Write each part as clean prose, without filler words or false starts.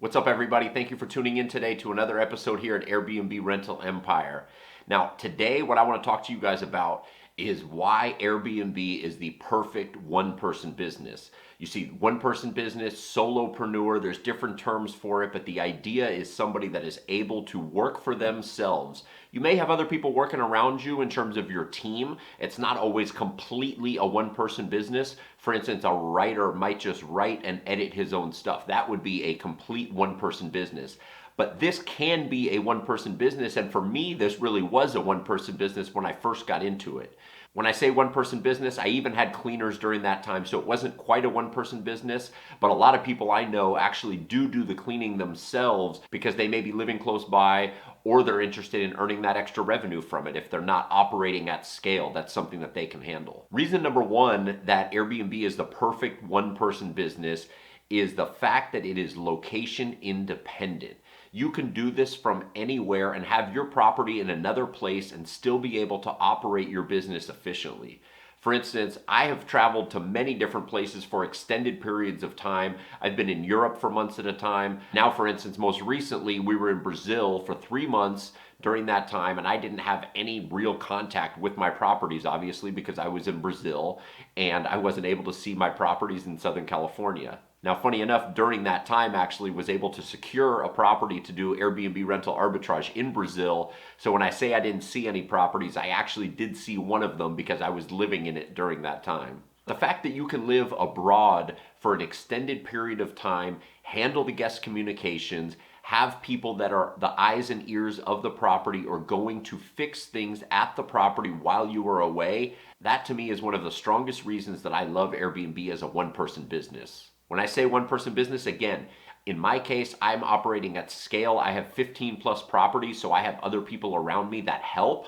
What's up, everybody? Thank you for tuning in today to another episode here at Airbnb Rental Empire. Now, today, what I want to talk to you guys about is why Airbnb is the perfect one-person business. You see, one-person business, solopreneur, there's different terms for it, but the idea is somebody that is able to work for themselves. You may have other people working around you in terms of your team. It's not always completely a one-person business. For instance, a writer might just write and edit his own stuff. That would be a complete one-person business. But this can be a one-person business, and for me, this really was a one-person business when I first got into it. When I say one-person business, I even had cleaners during that time, so it wasn't quite a one-person business, but a lot of people I know actually do the cleaning themselves because they may be living close by or they're interested in earning that extra revenue from it. If they're not operating at scale, that's something that they can handle. Reason number one that Airbnb is the perfect one-person business is the fact that it is location independent. You can do this from anywhere and have your property in another place and still be able to operate your business efficiently. For instance, I have traveled to many different places for extended periods of time. I've been in Europe for months at a time. Now, for instance, most recently, we were in Brazil for 3 months during that time, and I didn't have any real contact with my properties, obviously, because I was in Brazil and I wasn't able to see my properties in Southern California. Now, funny enough, during that time, actually was able to secure a property to do Airbnb rental arbitrage in Brazil. So when I say I didn't see any properties, I actually did see one of them because I was living in it during that time. The fact that you can live abroad for an extended period of time, handle the guest communications, have people that are the eyes and ears of the property or going to fix things at the property while you are away, that to me is one of the strongest reasons that I love Airbnb as a one-person business. When I say one-person business, again, in my case, I'm operating at scale. I have 15 plus properties, so I have other people around me that help.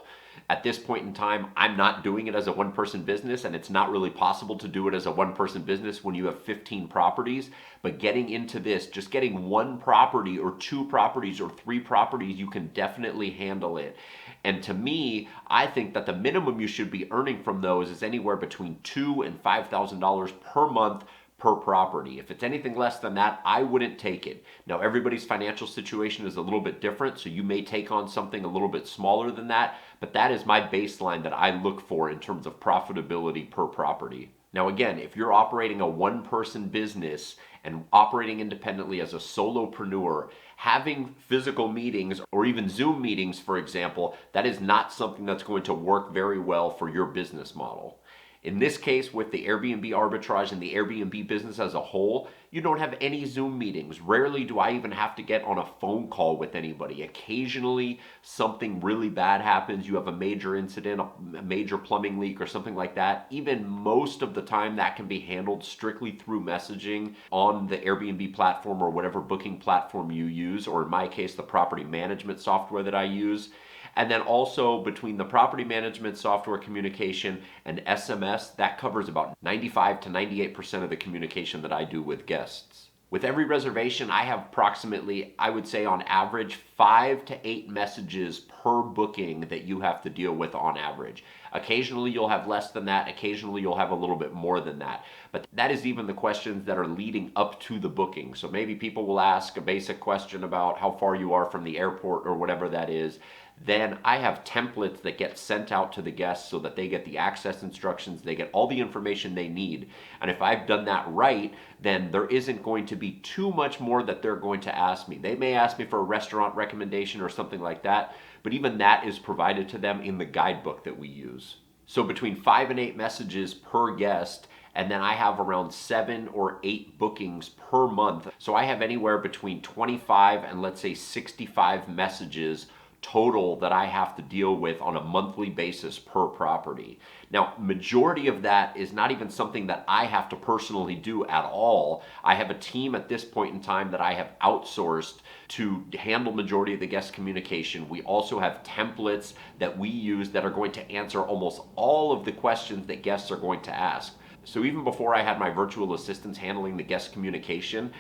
At this point in time, I'm not doing it as a one-person business, and it's not really possible to do it as a one-person business when you have 15 properties. But getting into this, just getting one property or 2 properties or 3 properties, you can definitely handle it. And to me, I think that the minimum you should be earning from those is anywhere between $2,000 and $5,000 per month per property. If it's anything less than that, I wouldn't take it. Now, everybody's financial situation is a little bit different, so you may take on something a little bit smaller than that, but that is my baseline that I look for in terms of profitability per property. Now, again, if you're operating a one-person business and operating independently as a solopreneur, having physical meetings or even Zoom meetings, for example, that is not something that's going to work very well for your business model. In this case, with the Airbnb arbitrage and the Airbnb business as a whole, you don't have any Zoom meetings. Rarely do I even have to get on a phone call with anybody. Occasionally, something really bad happens. You have a major incident, a major plumbing leak or something like that. Even most of the time, that can be handled strictly through messaging on the Airbnb platform or whatever booking platform you use, or in my case, the property management software that I use. And then also between the property management software communication and SMS, that covers about 95 to 98% of the communication that I do with guests. With every reservation, I have approximately, I would say on average, 5 to 8 messages per booking that you have to deal with on average. Occasionally you'll have less than that, occasionally you'll have a little bit more than that. But that is even the questions that are leading up to the booking. So maybe people will ask a basic question about how far you are from the airport or whatever that is. Then I have templates that get sent out to the guests so that they get the access instructions, they get all the information they need. And if I've done that right, then there isn't going to be too much more that they're going to ask me. They may ask me for a restaurant recommendation or something like that, but even that is provided to them in the guidebook that we use. So between 5 and 8 messages per guest, and then I have around 7 or 8 bookings per month. So I have anywhere between 25 and let's say 65 messages total that I have to deal with on a monthly basis per property. Now, majority of that is not even something that I have to personally do at all. I have a team at this point in time that I have outsourced to handle majority of the guest communication. We also have templates that we use that are going to answer almost all of the questions that guests are going to ask. So even before I had my virtual assistants handling the guest communication,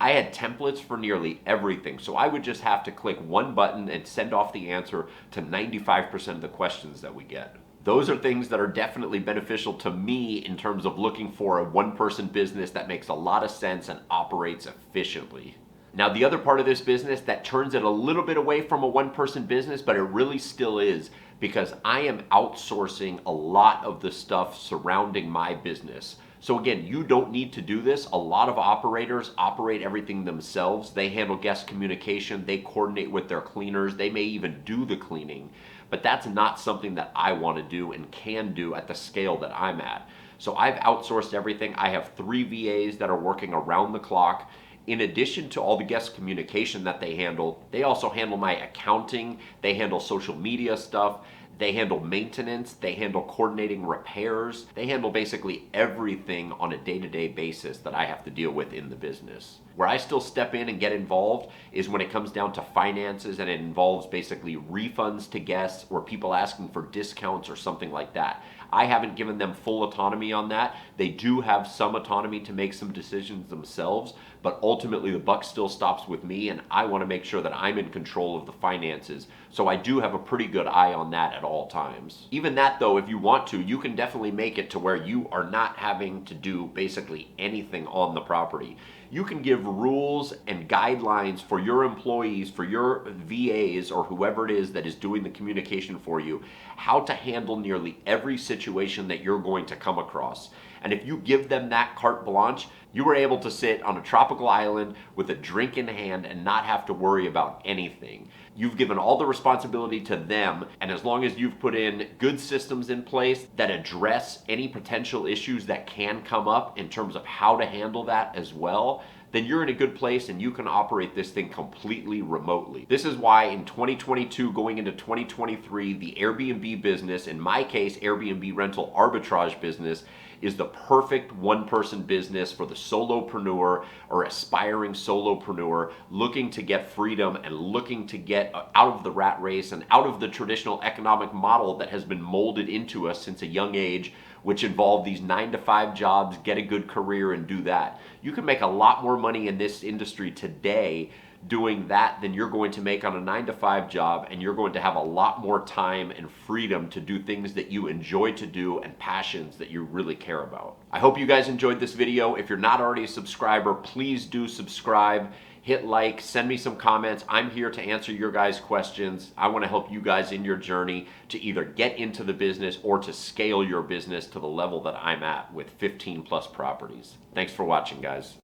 I had templates for nearly everything. So I would just have to click one button and send off the answer to 95% of the questions that we get. Those are things that are definitely beneficial to me in terms of looking for a one-person business that makes a lot of sense and operates efficiently. Now, the other part of this business that turns it a little bit away from a one-person business, but it really still is, because I am outsourcing a lot of the stuff surrounding my business. So again, you don't need to do this. A lot of operators operate everything themselves. They handle guest communication, they coordinate with their cleaners, they may even do the cleaning. But that's not something that I want to do and can do at the scale that I'm at. So I've outsourced everything. I have 3 VAs that are working around the clock. In addition to all the guest communication that they also handle my accounting, they handle social media stuff, they handle maintenance, they handle coordinating repairs, they handle basically everything on a day-to-day basis that I have to deal with in the business. Where I still step in and get involved is when it comes down to finances, and it involves basically refunds to guests or people asking for discounts or something like that. I haven't given them full autonomy on that. They do have some autonomy to make some decisions themselves, but ultimately the buck still stops with me, and I want to make sure that I'm in control of the finances. So I do have a pretty good eye on that at all times. Even that though, if you want to, you can definitely make it to where you are not having to do basically anything on the property. You can give rules and guidelines for your employees, for your VAs, or whoever it is that is doing the communication for you, how to handle nearly every situation that you're going to come across. And if you give them that carte blanche, you are able to sit on a tropical island with a drink in hand and not have to worry about anything. You've given all the responsibility to them, and as long as you've put in good systems in place that address any potential issues that can come up in terms of how to handle that as well, then you're in a good place and you can operate this thing completely remotely. This is why in 2022 going into 2023, the Airbnb business, in my case Airbnb rental arbitrage business, is the perfect one-person business for the solopreneur or aspiring solopreneur looking to get freedom and looking to get out of the rat race and out of the traditional economic model that has been molded into us since a young age, which involve these 9-to-5 jobs, get a good career and do that. You can make a lot more money in this industry today doing that than you're going to make on a 9-to-5 job, and you're going to have a lot more time and freedom to do things that you enjoy to do and passions that you really care about. I hope you guys enjoyed this video. If you're not already a subscriber, please do subscribe. Hit like, send me some comments. I'm here to answer your guys' questions. I want to help you guys in your journey to either get into the business or to scale your business to the level that I'm at with 15+ properties. Thanks for watching, guys.